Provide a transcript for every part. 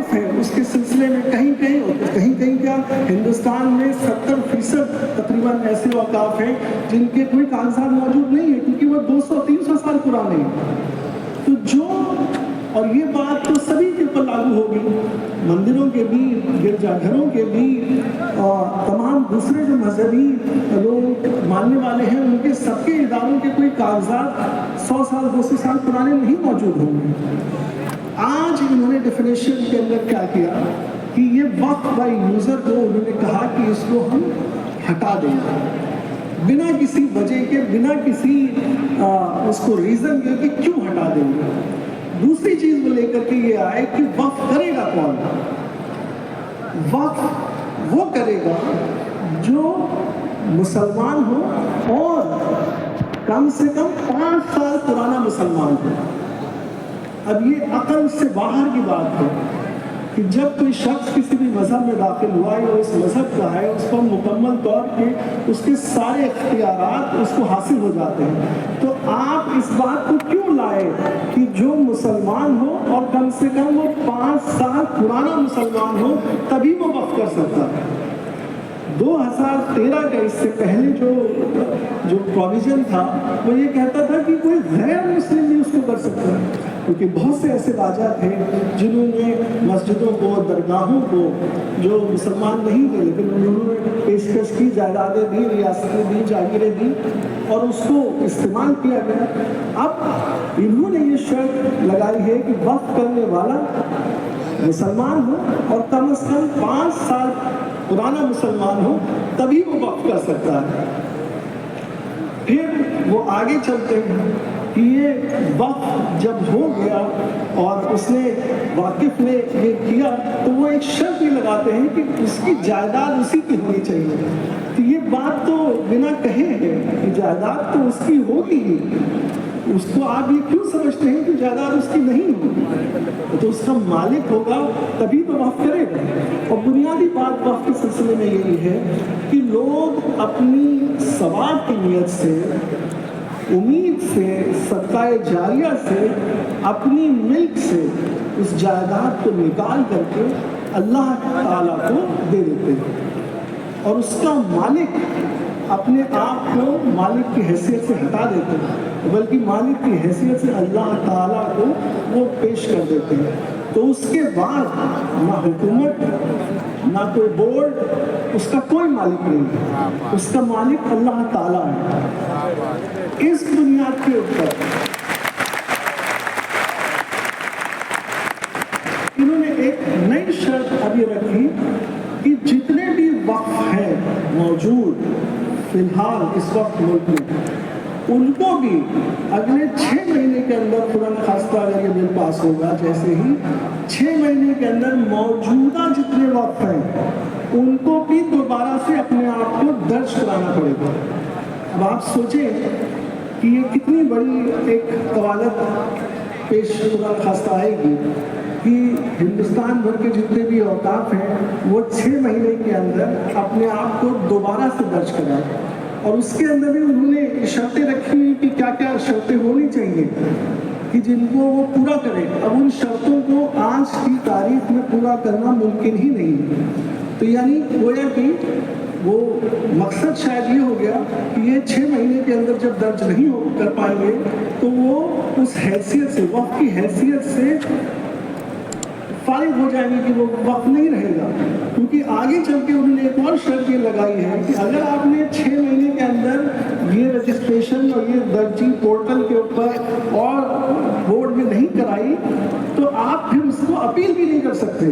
واقف ہیں اس کے سلسلے میں کہیں کہیں کیا ہندوستان میں 70% تقریباً ایسے اوقاف ہیں جن کے کوئی کاغذات موجود نہیں ہے، کیونکہ وہ 200-300 سال پرانے ہیں۔ تو اور یہ بات تو سبھی کے اوپر لاگو ہوگی، مندروں کے بھی، گرجا گھروں کے بھی، اور تمام دوسرے جو مذہبی لوگ ماننے والے ہیں ان کے سب کے اداروں کے کوئی کاغذات 100 سال 200 سال پرانے نہیں موجود ہوں گے۔ آج انہوں نے ڈیفینیشن کے اندر کیا کیا کہ یہ وقف بائی یوزر کو انہوں نے کہا کہ اس کو ہم ہٹا دیں گے، بنا کسی وجہ کے، بنا کسی اس کو ریزن کے کہ کیوں ہٹا دیں گے۔ دوسری چیز وہ لے کر کے یہ آئے کہ وقف کرے گا کون؟ وقف وہ کرے گا جو مسلمان ہو اور کم سے کم 5 سال پرانا مسلمان ہو۔ اب یہ عقل سے باہر کی بات ہے کہ جب کوئی شخص کسی بھی مذہب میں داخل ہوا یا اس مذہب کا ہے، اس پر مکمل طور پہ اس کے سارے اختیارات اس کو حاصل ہو جاتے ہیں، تو آپ اس بات کو کیوں لائے کہ جو مسلمان ہو اور کم سے کم وہ 5 سال پرانا مسلمان ہو تبھی وہ وقف کر سکتا ہے۔ 2013 کا اس سے پہلے جو پروویژن تھا وہ یہ کہتا تھا کہ کوئی غیر مسلم بھی اس کو کر سکتا ہے، کیونکہ بہت سے ایسے راجا تھے جنہوں نے مسجدوں کو، درگاہوں کو، جو مسلمان نہیں تھے لیکن انہوں نے پیشکش کی، جائیدادیں دی، ریاستیں دی، جاگیریں دی اور اس کو استعمال کیا گیا۔ اب انہوں نے یہ شرط لگائی ہے کہ وقف کرنے والا مسلمان ہو اور کم از کم 5 سال پرانا مسلمان ہو تبھی وہ وقف کر سکتا ہے۔ پھر وہ آگے چلتے ہیں کہ یہ وقف جب ہو گیا اور اس نے واقف نے یہ کیا تو وہ ایک شرط بھی لگاتے ہیں کہ اس کی جائیداد اسی کی ہونی چاہیے۔ تو یہ بات تو بنا کہے ہے کہ جائیداد تو اس کی ہوگی ہی، اس کو آپ یہ کیوں سمجھتے ہیں کہ جائیداد اس کی نہیں ہوگی؟ تو اس کا مالک ہوگا تبھی تو وقف کرے گا۔ اور بنیادی بات وقف کے سلسلے میں یہی ہے کہ لوگ اپنی ثواب کی نیت سے، امید سے، صدقہ جاریہ سے، اپنی ملک سے اس جائیداد کو نکال کر کے اللہ تعالیٰ کو دے دیتے ہیں اور اس کا مالک اپنے آپ کو مالک کی حیثیت سے ہٹا دیتے ہیں، بلکہ مالک کی حیثیت سے اللہ تعالیٰ کو وہ پیش کر دیتے ہیں۔ تو اس کے بعد نہ حکومت، نہ کوئی بورڈ، اس کا کوئی مالک نہیں ہے، اس کا مالک اللہ تعالیٰ ہے۔ اس بنیاد کے اوپر انہوں نے ایک نئی شرط ابھی رکھی کہ جتنے بھی وقف ہیں موجود فی الحال اس وقت ملک میں، ان کو بھی اگلے 6 مہینے کے اندر، قرآن خاصہ اگر یہ بل پاس ہوگا، جیسے ہی 6 مہینے کے اندر موجودہ جتنے وقف ہیں ان کو بھی دوبارہ سے اپنے آپ کو درج کرانا پڑے گا۔ اب آپ سوچیں کہ یہ کتنی بڑی ایک قوالت پیش قرآن خاصہ آئے گی کہ ہندوستان بھر کے جتنے بھی اوقاف ہیں وہ 6 مہینے کے اندر اپنے آپ کو دوبارہ سے درج کرائیں، اور اس کے اندر بھی انہوں نے شرطیں رکھی ہوئی کہ کیا کیا شرطیں ہونی چاہیے کہ جن کو وہ پورا کرے۔ اب ان شرطوں کو آج کی تاریخ میں پورا کرنا ممکن ہی نہیں ہے۔ تو یعنی گویا کہ وہ مقصد شاید یہ ہو گیا کہ یہ 6 مہینے کے اندر جب درج نہیں کر پائیں گے تو وہ اس حیثیت سے، وقف کی حیثیت سے فارغ ہو جائیں گے کہ وہ وقف نہیں رہے گا، کیونکہ آگے چل کے انہوں نے ایک اور شرط یہ لگائی ہے کہ اگر آپ نے 6 مہینے کے اندر یہ رجسٹریشن اور یہ درجی پورٹل کے اوپر اور بورڈ میں نہیں کرائی تو آپ پھر اس کو اپیل بھی نہیں کر سکتے۔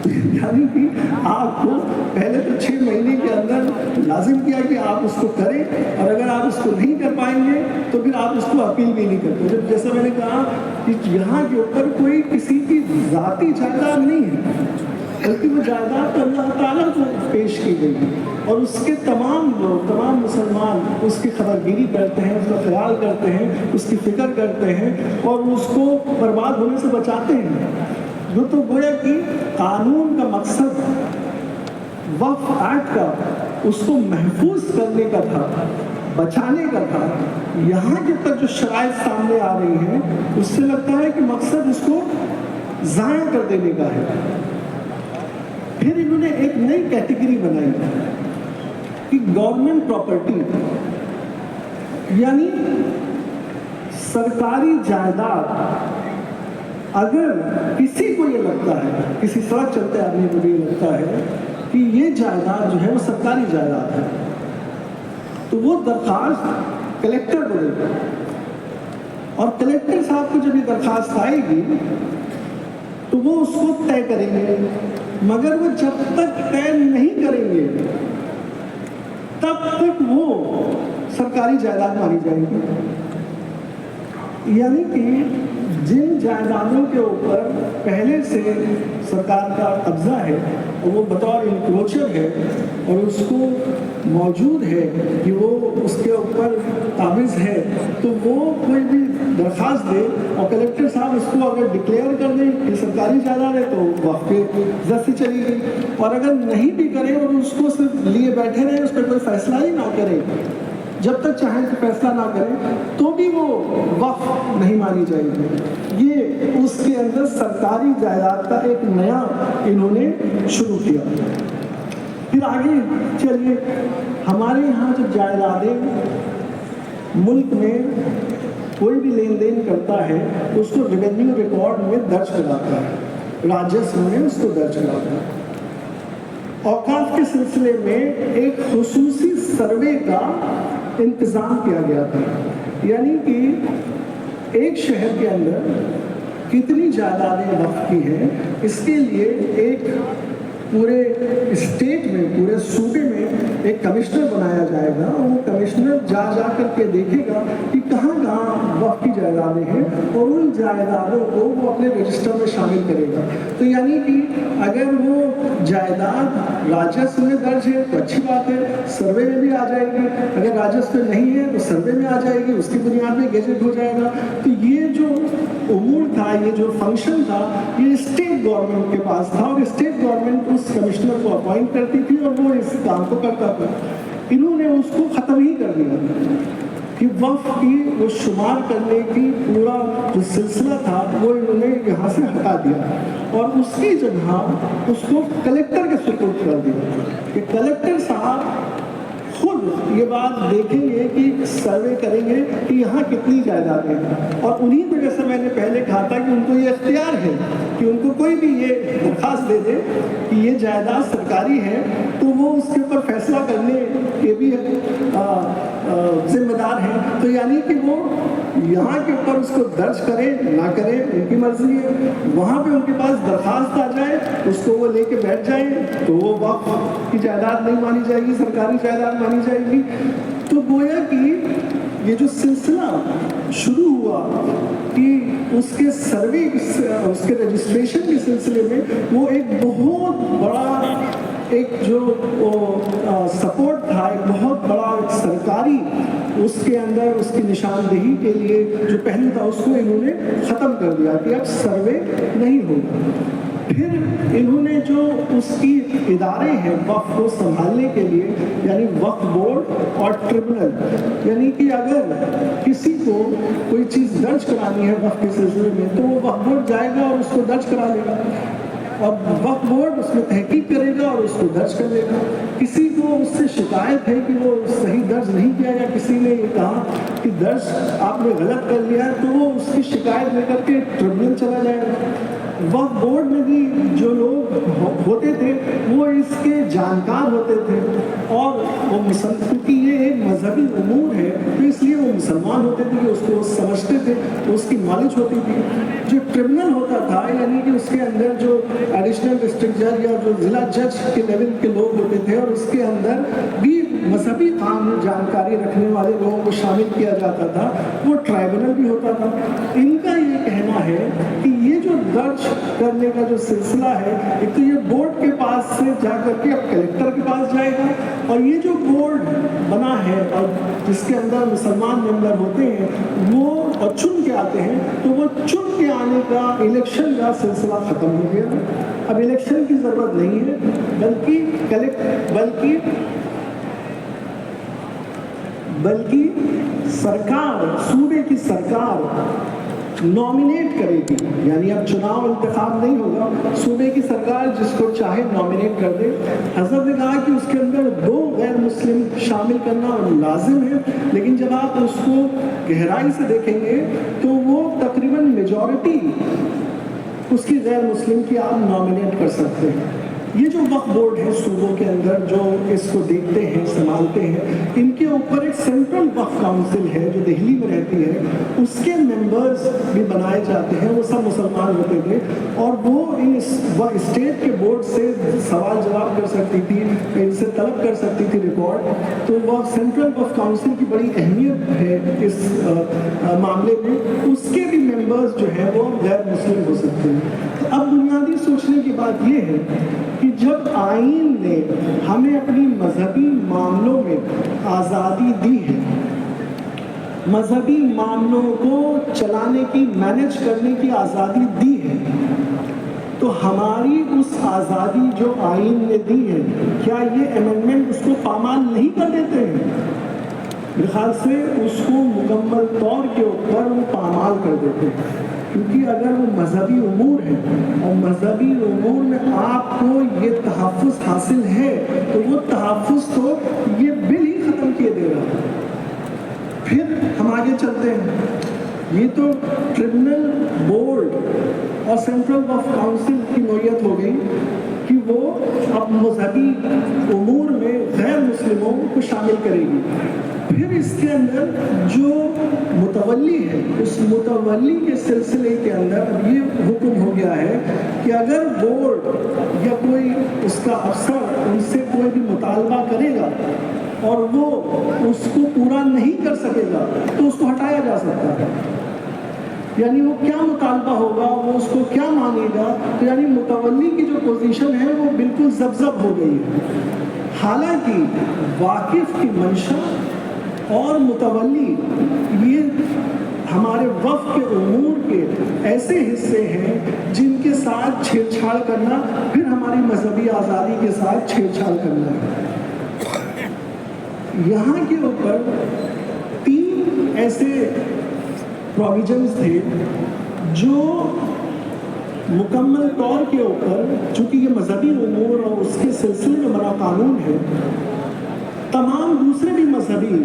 یعنی کہ آپ کو پہلے تو 6 مہینے کے اندر لازم کیا کہ آپ اس کو کریں، اور اگر آپ اس کو نہیں کر پائیں گے تو پھر آپ اس کو اپیل بھی نہیں کرتے۔ جب جیسا میں نے کہا کہ یہاں کے اوپر کوئی کسی کی ذاتی جائیداد نہیں ہے، بلکہ وہ جائیداد تو اللہ تعالیٰ کو پیش کی گئی ہے، اور اس کے تمام لوگ، تمام مسلمان اس کی خبرگیری کرتے ہیں، اس کا خیال کرتے ہیں، اس کی فکر کرتے ہیں اور اس کو برباد ہونے سے بچاتے ہیں۔ جو تو گویا کہ قانون کا مقصد وقف ایکٹ کا اس کو محفوظ کرنے کا تھا، بچانے کا تھا، یہاں کے تک جو شرائط سامنے آ رہی ہیں اس سے لگتا ہے کہ مقصد اس کو ضائع کر دینے کا ہے۔ پھر انہوں نے ایک نئی کیٹیگری بنائی کہ گورنمنٹ پراپرٹی، یعنی سرکاری جائیداد اگر کسی کو یہ لگتا ہے، کسی سڑک چلتے آدمی کو یہ لگتا ہے کہ یہ جائیداد جو ہے وہ سرکاری جائیداد ہے، تو وہ درخواست کلیکٹر کو دے گا، اور کلیکٹر صاحب کو جب یہ درخواست آئے گی تو وہ اس کو طے کریں گے، مگر وہ جب تک طے نہیں کریں گے تب تک وہ سرکاری جائیداد مانی جائے گی۔ یعنی کہ جن جائیدادوں کے اوپر پہلے سے سرکار کا قبضہ ہے اور وہ بطور انکروچر ہے اور اس کو موجود ہے کہ وہ اس کے اوپر قابض ہے، تو وہ کوئی بھی درخواست دے اور کلیکٹر صاحب اس کو اگر ڈکلیئر کر دیں کہ سرکاری جائیداد ہے تو وقف کے زد سے چلی گئی، اور اگر نہیں بھی کریں اور اس کو صرف لیے بیٹھے رہیں، اس پہ کوئی فیصلہ ہی نہ کریں، جب تک چاہیں کہ فیصلہ نہ کریں تو بھی وہ وقف نہیں مانی جائے گی۔ یہ اس کے اندر سرکاری جائیداد کا ایک نیا انہوں نے شروع کیا۔ پھر آگے چلیے، ہمارے یہاں جب جائیدادیں ملک میں کوئی بھی لین دین کرتا ہے تو اس کو ریونیو ریکارڈ میں درج کراتا ہے، راجسو میں اس کو درج کراتا ہے۔ اوقاف کے سلسلے میں ایک خصوصی سروے کا انتظام کیا گیا تھا، یعنی کہ ایک شہر کے اندر کتنی جائیدادیں وقف کی ہیں، اس کے لیے ایک پورے اسٹیٹ میں، پورے صوبے میں ایک کمشنر بنایا جائے گا، اور وہ کمشنر جا کر کے دیکھے گا کہ کہاں کہاں وقف کی جائیدادیں ہیں اور ان جائیدادوں کو وہ اپنے رجسٹر میں شامل کرے گا۔ تو یعنی کہ اگر وہ جائیداد راجسو میں درج ہے تو اچھی بات ہے، سروے میں بھی آ جائے گی، اگر راجسو نہیں ہے تو سروے میں آ جائے گی، اس کی بنیاد پہ گیزٹ ہو جائے گا۔ تو یہ جو امور تھا، یہ جو فنکشن تھا، یہ اسٹیٹ گورنمنٹ کے پاس تھا، اور اسٹیٹ گورنمنٹ اس کمشنر کو اپوائنٹ کرتی تھی اور وہ اس کام کو کرتا تھا۔ انہوں نے اس کو ختم ہی کر دیا کہ وقف کی وہ شمار کرنے کی پورا جو سلسلہ تھا وہ انہوں نے یہاں سے ہٹا دیا، اور اس کی جگہ اس کو کلیکٹر کے سپرد کر دیا کہ کلیکٹر صاحب خود یہ بات دیکھیں گے کہ سروے کریں گے کہ یہاں کتنی جائیدادیں ہیں، اور انہی پہ جیسے میں نے پہلے کہا تھا کہ ان کو یہ اختیار ہے کہ ان کو کوئی بھی یہ درخواست دے دے کہ یہ جائیداد سرکاری ہے تو وہ اس کے اوپر فیصلہ کرنے کے بھی ذمہ دار ہیں۔ تو یعنی کہ وہ یہاں کے اوپر اس کو درج کریں نہ کریں ان کی مرضی ہے، وہاں پہ ان کے پاس درخواست آ جائے اس کو وہ لے کے بیٹھ جائیں تو وہ وقف کی جائیداد نہیں مانی جائے گی، سرکاری جائیداد مانی جائے گی۔ تو گویا کہ یہ جو سلسلہ شروع ہوا کہ اس کے سروے، اس کے رجسٹریشن کے سلسلے میں، وہ ایک بہت بڑا ایک جو سپورٹ تھا، ایک بہت بڑا سرکاری اس کے اندر اس کی نشاندہی کے لیے جو پہلو تھا اس کو انہوں نے ختم کر دیا کہ اب سروے نہیں ہوگا۔ پھر انہوں نے جو اس کی ادارے ہیں وقف کو سنبھالنے کے لیے، یعنی وقف بورڈ اور ٹریبونل، یعنی کہ اگر کسی کو کوئی چیز درج کرانی ہے وقف کے سلسلے میں تو وہ وقف بورڈ جائے گا اور اس کو درج کرا لے گا، اور وقف بورڈ اس میں تحقیق کرے گا اور اس کو درج کر لے گا۔ کسی کو اس سے شکایت ہے کہ وہ صحیح درج نہیں کیا، یا کسی نے یہ کہا کہ درج آپ نے غلط کر لیا ہے، تو وہ اس کی شکایت لے کر کے ٹریبونل چلا جائے گا۔ وقف بورڈ میں بھی جو لوگ ہوتے تھے وہ اس کے جانکار ہوتے تھے، اور وہ کیونکہ یہ ایک مذہبی امور ہے تو اس لیے وہ مسلمان ہوتے تھے کہ اس کو سمجھتے تھے، اس کی نالج ہوتی تھی۔ جو ٹریبونل ہوتا تھا یعنی کہ اس کے اندر جو ایڈیشنل ڈسٹرکٹ جج یا جو ضلع جج کے لیول کے لوگ ہوتے تھے، اور اس کے اندر بھی مذہبی قانون جانکاری رکھنے والے لوگوں کو شامل کیا جاتا تھا، وہ ٹرائبونل بھی ہوتا تھا۔ ان کا یہ کہنا ہے کہ یہ جو درج کرنے کا جو سلسلہ ہے، ایک تو یہ بورڈ کے پاس سے جا کر کے اب کلیکٹر کے پاس جائے گا، اور یہ جو بورڈ بنا ہے اور جس کے اندر مسلمان ممبر ہوتے ہیں وہ اور چن کے آتے ہیں، تو وہ چن کے آنے کا الیکشن کا سلسلہ ختم ہو گیا۔ اب الیکشن کی ضرورت نہیں ہے، بلکہ سرکار، صوبے کی سرکار نامینیٹ کرے گی، یعنی اب چناؤ انتخاب نہیں ہوگا، صوبے کی سرکار جس کو چاہے نامینیٹ کر دے۔ حضرت نے کہا کہ اس کے اندر 2 غیر مسلم شامل کرنا لازم ہے، لیکن جب آپ اس کو گہرائی سے دیکھیں گے تو وہ تقریباً میجورٹی اس کی غیر مسلم کی آپ نامینیٹ کر سکتے ہیں۔ یہ جو وقف بورڈ ہے صوبوں کے اندر جو اس کو دیکھتے ہیں، سنبھالتے ہیں، ان کے اوپر ایک سینٹرل وقف کاؤنسل ہے جو دہلی میں رہتی ہے، اس کے ممبرز بھی بنائے جاتے ہیں، وہ سب مسلمان ہوتے تھے، اور وہ اسٹیٹ کے بورڈ سے سوال جواب کر سکتی تھی، ان سے طلب کر سکتی تھی ریکارڈ۔ تو وہ سینٹرل وقف کاؤنسل کی بڑی اہمیت ہے اس معاملے میں، اس کے بھی ممبرز جو ہیں وہ غیر مسلم ہو سکتے ہیں۔ اب بنیادی سوچنے کی بات یہ ہے کہ جب آئین نے ہمیں اپنی مذہبی معاملوں میں آزادی دی ہے، مذہبی معاملوں کو چلانے کی، مینج کرنے کی آزادی دی ہے، تو ہماری اس آزادی جو آئین نے دی ہے، کیا یہ امینڈمنٹ اس کو پامال نہیں کر دیتے ہیں؟ میرے خیال سے اس کو مکمل طور کے اوپر وہ پامال کر دیتے ہیں، کیونکہ اگر وہ مذہبی امور ہے اور مذہبی امور میں آپ کو یہ تحفظ حاصل ہے تو وہ تحفظ تو یہ بل ہی ختم کیے دے رہا ہے۔ پھر ہم آگے چلتے ہیں، یہ تو ٹریبونل بورڈ اور سینٹرل وقف کاؤنسل کی نوعیت ہو گئی کہ وہ اب مذہبی امور میں غیر مسلموں کو شامل کرے گی۔ پھر اس کے اندر جو متولی ہے، اس متولی کے سلسلے کے اندر یہ حکم ہو گیا ہے کہ اگر بورڈ یا کوئی اس کا افسر ان سے کوئی بھی مطالبہ کرے گا اور وہ اس کو پورا نہیں کر سکے گا تو اس کو ہٹایا جا سکتا ہے۔ یعنی وہ کیا مطالبہ ہوگا، وہ اس کو کیا مانے گا، تو یعنی متولی کی جو پوزیشن ہے وہ بالکل ضبط ہو گئی ہے۔ حالانکہ واقف کی منشا اور متولی یہ ہمارے وقف کے امور کے ایسے حصے ہیں جن کے ساتھ چھیڑ چھاڑ کرنا پھر ہماری مذہبی آزادی کے ساتھ چھیڑ چھاڑ کرنا ہے۔ یہاں کے اوپر 3 ایسے پروویژنز تھے جو مکمل طور کے اوپر، چونکہ یہ مذہبی امور اور اس کے سلسلے میں بنا قانون ہے، تمام دوسرے بھی مذہبی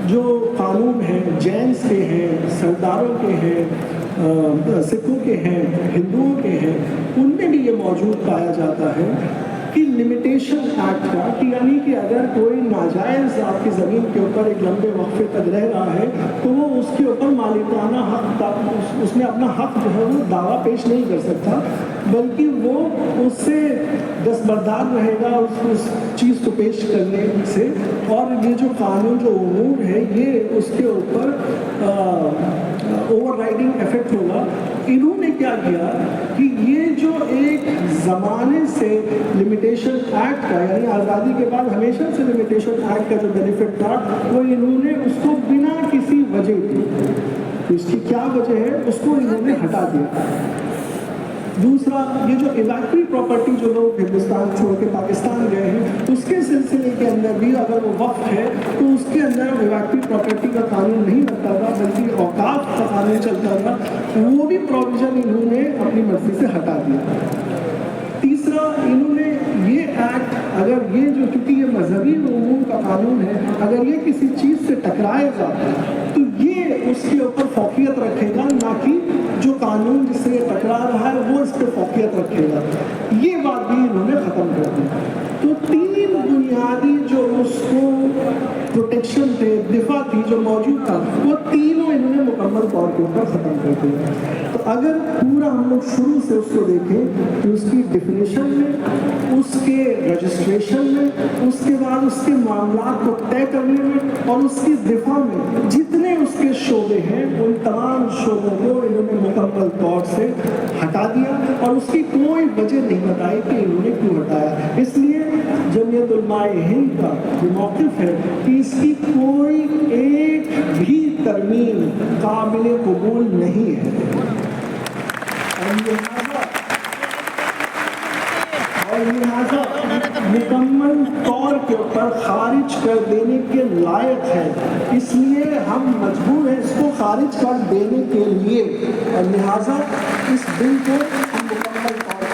جو قانون ہیں، جینس کے ہیں، سرداروں کے ہیں، سکھوں کے ہیں، ہندوؤں کے ہیں، ان میں بھی یہ موجود پایا جاتا ہے کہ لمیٹیشن ایکٹ کا، کہ یعنی کہ اگر کوئی ناجائز آپ کی زمین کے اوپر ایک لمبے وقفے تک رہ رہا ہے تو وہ اس کے اوپر مالکانہ حق، اس میں اپنا حق جو ہے وہ دعویٰ پیش نہیں کر سکتا، بلکہ وہ اس سے دستبردار رہے گا اس چیز کو پیش کرنے سے، اور یہ جو قانون جو امور ہے یہ اس کے اوپر اوور رائڈنگ ایفیکٹ ہوگا۔ انہوں نے کیا کیا کہ یہ جو ایک زمانے سے لمیٹیشن ایکٹ کا، یعنی آزادی کے بعد ہمیشہ سے لمیٹیشن ایکٹ کا جو بینیفٹ تھا وہ انہوں نے اس کو بنا کسی وجہ کی، اس کی کیا وجہ ہے اس کو انہوں نے ہٹا دیا۔ دوسرا، یہ جو ایویکوی پراپرٹی جو لوگ ہندوستان چھوڑ کے پاکستان گئے ہیں اس کے سلسلے کے اندر بھی اگر وہ وقف ہے تو اس کے اندر ایویکوی پراپرٹی کا قانون نہیں لگتا تھا بلکہ اوقاف کا قانون چلتا تھا، وہ بھی پروویژن انہوں نے اپنی مرضی سے ہٹا دیا۔ تیسرا، انہوں نے یہ ایکٹ، اگر یہ جو، چونکہ یہ مذہبی امور کا قانون ہے، اگر یہ کسی چیز سے ٹکرائے گا تو یہ اس کے اوپر فوقیت رکھے گا، نہ کہ جو قانون جس سے یہ ٹکرا رہا ہے وہ اس پہ فوقیت رکھے گا۔ یہ بات بھی انہوں نے ختم کر دی۔ تو 3 بنیادی جو اس کو پروٹیکشن تھے، دفاع تھی جو موجود تھا، وہ تینوں انہوں نے مکمل طور کے اوپر ختم کر دیا۔ تو اگر پورا ہم لوگ شروع سے اس کو دیکھیں تو اس کی ڈیفینیشن میں، اس کے رجسٹریشن میں، اس کے بعد اس کے معاملات کو طے کرنے میں اور اس کی دفاع میں جتنے اس کے شعبے ہیں ان تمام شعبوں کو انہوں نے مکمل طور سے ہٹا دیا، اور اس کی کوئی وجہ نہیں بتائی کہ انہوں نے کیوں ہٹایا۔ اس لیے جمعیت علماء ہند کا یہ موقف ہے کہ اس کی کوئی ایک بھی ترمیم قابل قبول نہیں ہے، اور لہٰذا اور لہٰذا مکمل طور کے اوپر خارج کر دینے کے لائق ہے، اس لیے ہم مجبور ہیں اس کو خارج کر دینے کے لیے، اور لہٰذا اس بل کو ہم مکمل طور